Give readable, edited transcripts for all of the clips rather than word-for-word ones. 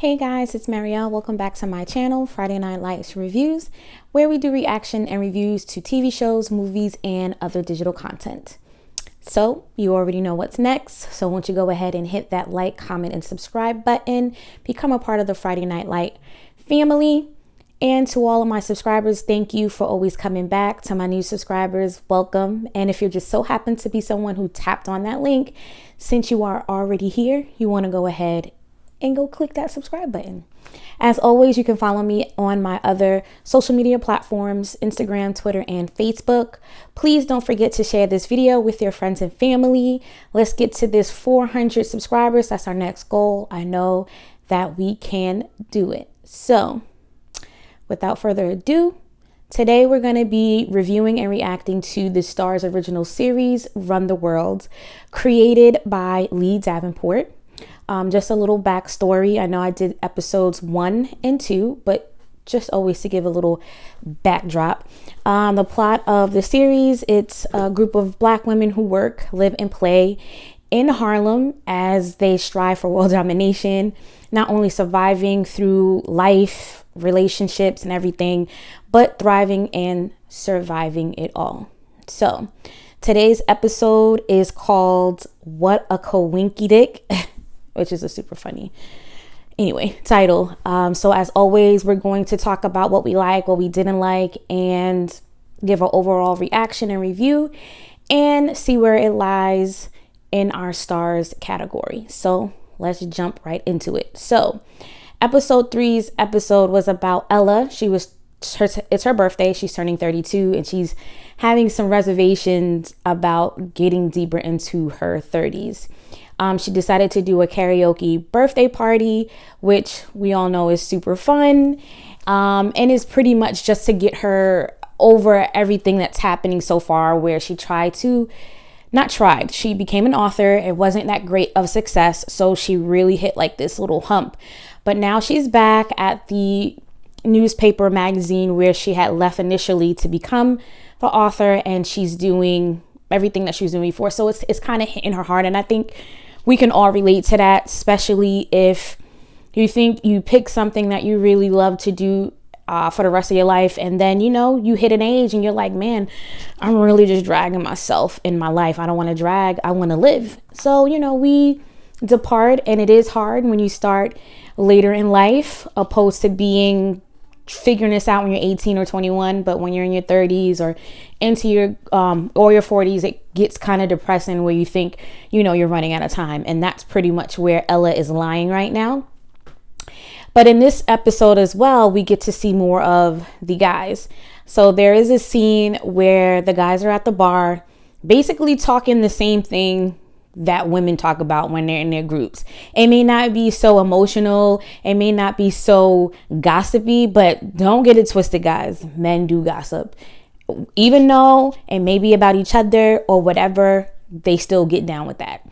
Hey guys, it's Marielle. Welcome back to my channel, Friday Night Lights Reviews, where we do reaction and reviews to TV shows, movies, and other digital content. So you already know what's next. So won't you go ahead and hit that like, comment, and subscribe button, become a part of the Friday Night Light family. And to all of my subscribers, thank you for always coming back. To my new subscribers, welcome. And if you're just so happen to be someone who tapped on that link, since you are already here, you want to go ahead and go click that subscribe button. As always, you can follow me on my other social media platforms, Instagram, Twitter, and Facebook. Please don't forget to share this video with your friends and family. Let's get to this 400 subscribers. That's our next goal. I know that we can do it. So without further ado, today we're going to be reviewing and reacting to the Starz original series, Run the World, created by Lee Davenport. Just a little backstory. I know I did episodes 1 and 2, but just always to give a little backdrop. The plot of the series, it's a group of Black women who work, live, and play in Harlem as they strive for world domination, not only surviving through life, relationships, and everything, but thriving and surviving it all. So today's episode is called What a Co-Inky-di, which is a super funny title. So as always, we're going to talk about what we like, what we didn't like, and give an overall reaction and review and see where it lies in our Starz category. So let's jump right into it. So episode 3's episode was about Ella. It's her birthday. She's turning 32 and she's having some reservations about getting deeper into her 30s. She decided to do a karaoke birthday party, which we all know is super fun, and is pretty much just to get her over everything that's happening so far, where she she became an author. It wasn't that great of success, so she really hit like this little hump. But now she's back at the newspaper magazine where she had left initially to become the author, and she's doing everything that she was doing before. So it's kind of hitting her hard, and I think we can all relate to that, especially if you think you pick something that you really love to do for the rest of your life. And then, you hit an age and you're like, man, I'm really just dragging myself in my life. I don't want to drag. I want to live. So, we depart, and it is hard when you start later in life, opposed to figuring this out when you're 18 or 21. But when you're in your 30s or into your or your 40s, it gets kind of depressing, where you think you're running out of time. And that's pretty much where Ella is lying right now. But in this episode as well, we get to see more of the guys. So there is a scene where the guys are at the bar, basically talking the same thing that women talk about when they're in their groups. It may not be so emotional, it may not be so gossipy, but don't get it twisted, guys. Men do gossip. Even though it may be about each other or whatever, they still get down with that.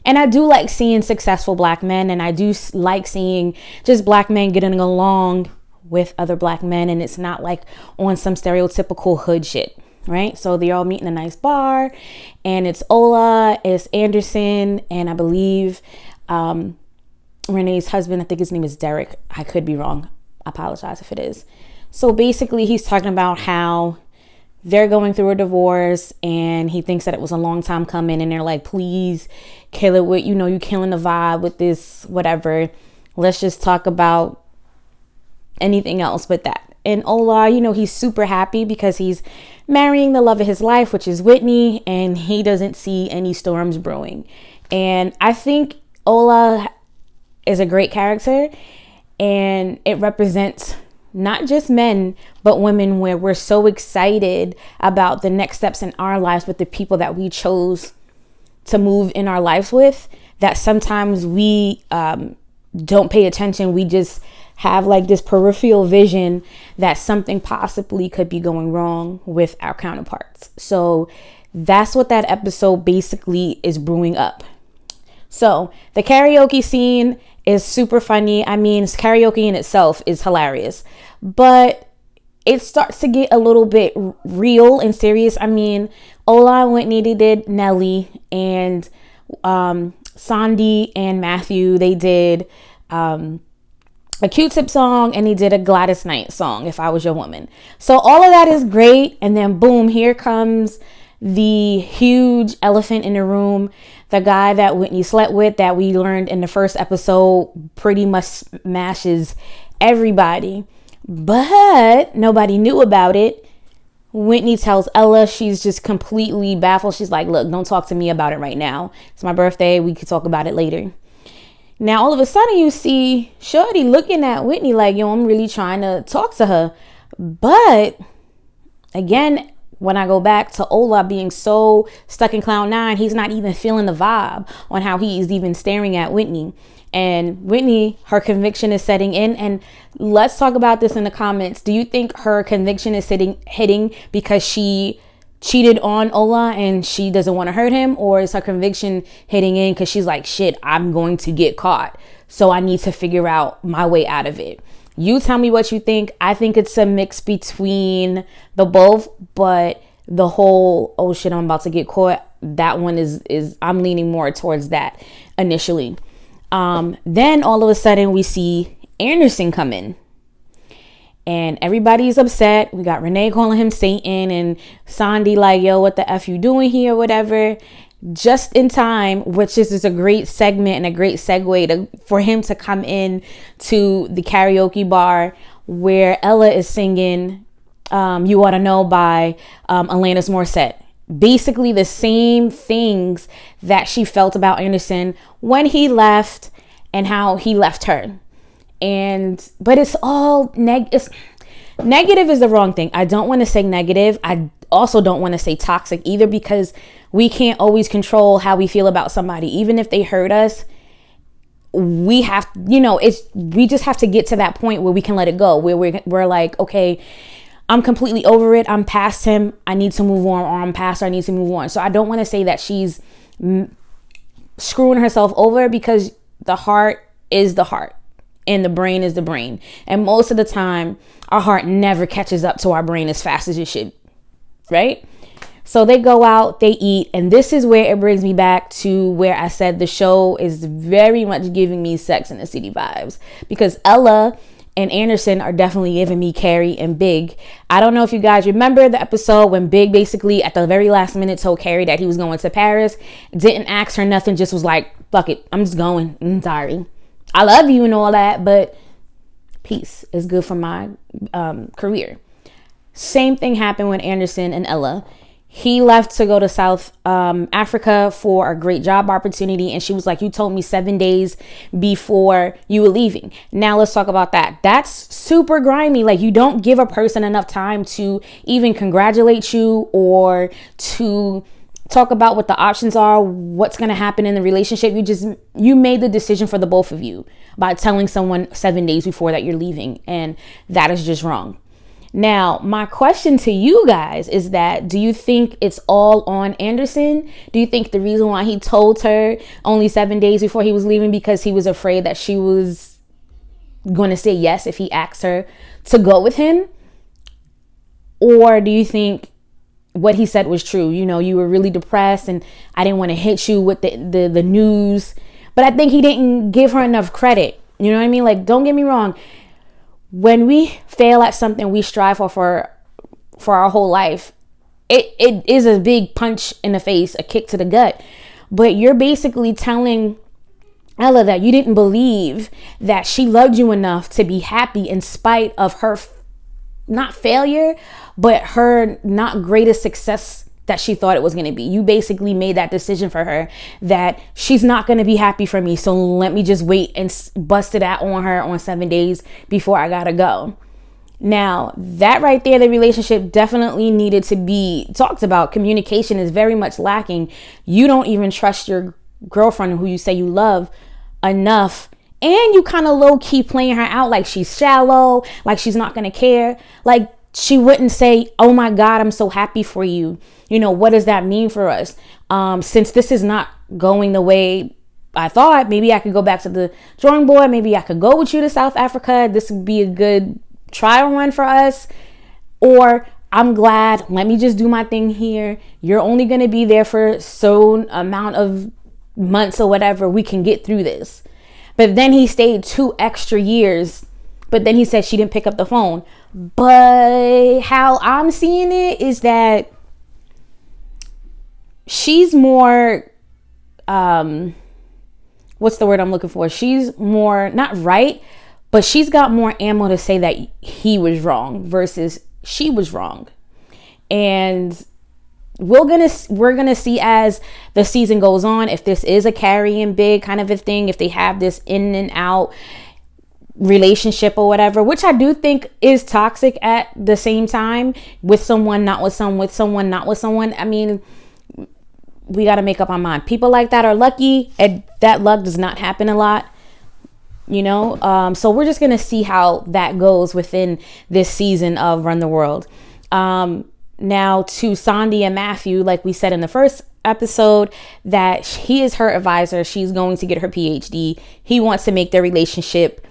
And I do like seeing successful Black men, and I do like seeing just Black men getting along with other Black men, and it's not like on some stereotypical hood shit. Right? So they're all meeting in a nice bar, and it's Ola, it's Anderson, and I believe Renee's husband, I think his name is Derek. I could be wrong. I apologize if it is. So basically he's talking about how they're going through a divorce, and he thinks that it was a long time coming, and they're like, please kill it with, you killing the vibe with this, whatever. Let's just talk about anything else but that. And Ola, he's super happy because he's marrying the love of his life, which is Whitney, and he doesn't see any storms brewing. And I think Ola is a great character, and it represents not just men, but women, where we're so excited about the next steps in our lives with the people that we chose to move in our lives with, that sometimes we don't pay attention. We just have like this peripheral vision that something possibly could be going wrong with our counterparts. So that's what that episode basically is brewing up. So the karaoke scene is super funny. I mean, karaoke in itself is hilarious, but it starts to get a little bit real and serious. I mean, Ola and Whitney, they did Nelly, and Sandy and Matthew, they did a Q-Tip song, and he did a Gladys Knight song, If I Was Your Woman. So all of that is great. And then boom, here comes the huge elephant in the room. The guy that Whitney slept with, that we learned in the first episode, pretty much smashes everybody. But nobody knew about it. Whitney tells Ella, she's just completely baffled. She's like, look, don't talk to me about it right now. It's my birthday. We could talk about it later. Now, all of a sudden, you see Shorty looking at Whitney like, yo, I'm really trying to talk to her. But again, when I go back to Ola being so stuck in Cloud 9, he's not even feeling the vibe on how he is even staring at Whitney. And Whitney, her conviction is setting in. And let's talk about this in the comments. Do you think her conviction is hitting because she cheated on Ola and she doesn't want to hurt him? Or is her conviction hitting in because she's like, shit, I'm going to get caught, so I need to figure out my way out of it? You tell me what you think. I think it's a mix between the both, but the whole, oh shit, I'm about to get caught, that one is I'm leaning more towards that initially. Then all of a sudden we see Anderson come in. And everybody's upset. We got Renee calling him Satan and Sandy like, yo, what the F you doing here, whatever. Just in time, which is a great segment and a great segue for him to come in to the karaoke bar where Ella is singing You Ought to Know by Alanis Morissette. Basically the same things that she felt about Anderson when he left and how he left her. But it's all negative is the wrong thing. I don't want to say negative. I also don't want to say toxic either, because we can't always control how we feel about somebody. Even if they hurt us, we have, we just have to get to that point where we can let it go, where we're like, okay, I'm completely over it. I'm past him. I need to move on, or I'm past her. I need to move on. So I don't want to say that she's screwing herself over, because the heart is the heart. And the brain is the brain. And most of the time, our heart never catches up to our brain as fast as it should. Right? So they go out, they eat. And this is where it brings me back to where I said the show is very much giving me Sex and the City vibes. Because Ella and Anderson are definitely giving me Carrie and Big. I don't know if you guys remember the episode when Big basically at the very last minute told Carrie that he was going to Paris. Didn't ask her nothing. Just was like, fuck it. I'm just going. I'm sorry. I love you and all that, but peace is good for my career. Same thing happened with Anderson and Ella. He left to go to South Africa for a great job opportunity. And she was like, you told me 7 days before you were leaving. Now let's talk about that. That's super grimy. Like, you don't give a person enough time to even congratulate you or to talk about what the options are, what's going to happen in the relationship. You made the decision for the both of you by telling someone 7 days before that you're leaving. And that is just wrong. Now, my question to you guys is that, do you think it's all on Anderson? Do you think the reason why he told her only 7 days before he was leaving because he was afraid that she was going to say yes if he asked her to go with him? Or do you think what he said was true? You were really depressed and I didn't want to hit you with the news. But I think he didn't give her enough credit. You know what I mean? Like, don't get me wrong. When we fail at something we strive for our whole life, it is a big punch in the face, a kick to the gut. But you're basically telling Ella that you didn't believe that she loved you enough to be happy in spite of her not failure, but her not greatest success that she thought it was going to be. You basically made that decision for her that she's not going to be happy for me. So let me just wait and bust it out on her on 7 days before I got to go. Now, that right there, the relationship definitely needed to be talked about. Communication is very much lacking. You don't even trust your girlfriend who you say you love enough. And you kind of low key playing her out like she's shallow, like she's not going to care. Like, she wouldn't say, oh my God, I'm so happy for you. What does that mean for us? Since this is not going the way I thought, maybe I could go back to the drawing board. Maybe I could go with you to South Africa. This would be a good trial run for us. Or I'm glad, let me just do my thing here. You're only going to be there for so amount of months or whatever. We can get through this. But then he stayed 2 extra years But then he said she didn't pick up the phone. But how I'm seeing it is that she's more, what's the word I'm looking for? She's more, not right, but she's got more ammo to say that he was wrong versus she was wrong. And we're gonna see as the season goes on if this is a carrying big kind of a thing, if they have this in and out relationship or whatever, which I do think is toxic at the same time, with someone, not with someone, with someone, not with someone. I mean, we got to make up our mind. People like that are lucky, and that luck does not happen a lot, you know. So we're just gonna see how that goes within this season of Run the World. Now to Sandy and Matthew, like we said in the first episode, that he is her advisor. She's going to get her PhD. He wants to make their relationship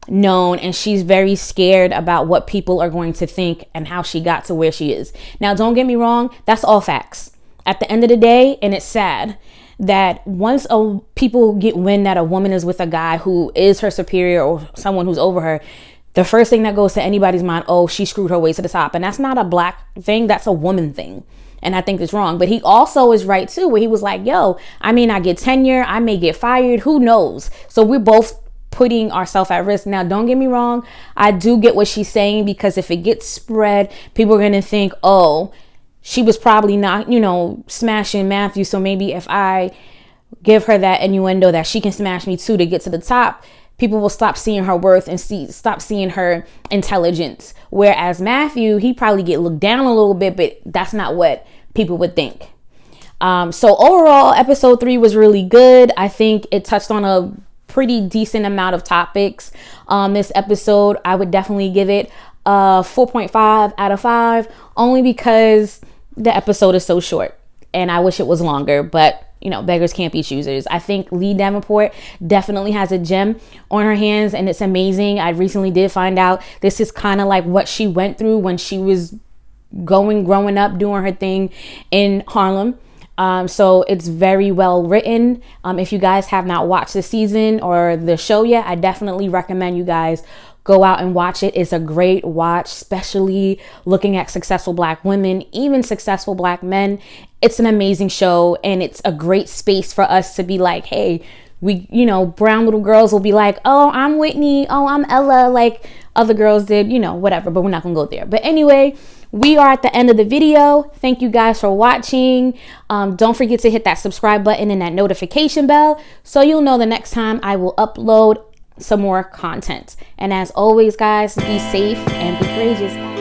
known, and she's very scared about what people are going to think and how she got to where she is. Now, don't get me wrong, that's all facts at the end of the day. And it's sad that once people get wind that a woman is with a guy who is her superior or someone who's over her, the first thing that goes to anybody's mind, oh, she screwed her way to the top. And that's not a black thing, that's a woman thing. And I think it's wrong. But he also is right too, where he was like, yo, I may not get tenure, I may get fired, who knows? So we're both putting ourselves at risk. Now, don't get me wrong, I do get what she's saying, because if it gets spread, people are going to think, oh, she was probably not, you know, smashing Matthew. So maybe if I give her that innuendo that she can smash me too to get to the top, people will stop seeing her worth and stop seeing her intelligence. Whereas Matthew, he probably get looked down a little bit, but that's not what people would think. So overall, episode 3 was really good. I think it touched on a pretty decent amount of topics. This episode, I would definitely give it a 4.5 out of 5, only because the episode is so short and I wish it was longer, but you know, beggars can't be choosers. I think Lee Davenport definitely has a gem on her hands, and it's amazing. I recently did find out this is kind of like what she went through when she was growing up, doing her thing in Harlem. So it's very well written. If you guys have not watched the season or the show yet, I definitely recommend you guys go out and watch it. It's a great watch, especially looking at successful black women, even successful black men. It's an amazing show, and it's a great space for us to be like, hey, we, you know, brown little girls will be like, oh, I'm Whitney, oh, I'm Ella, like other girls did, you know, whatever, but we're not gonna go there. But anyway, we are at the end of the video. Thank you guys for watching. Don't forget to hit that subscribe button and that notification bell so you'll know the next time I will upload some more content. And as always, guys, be safe and be courageous.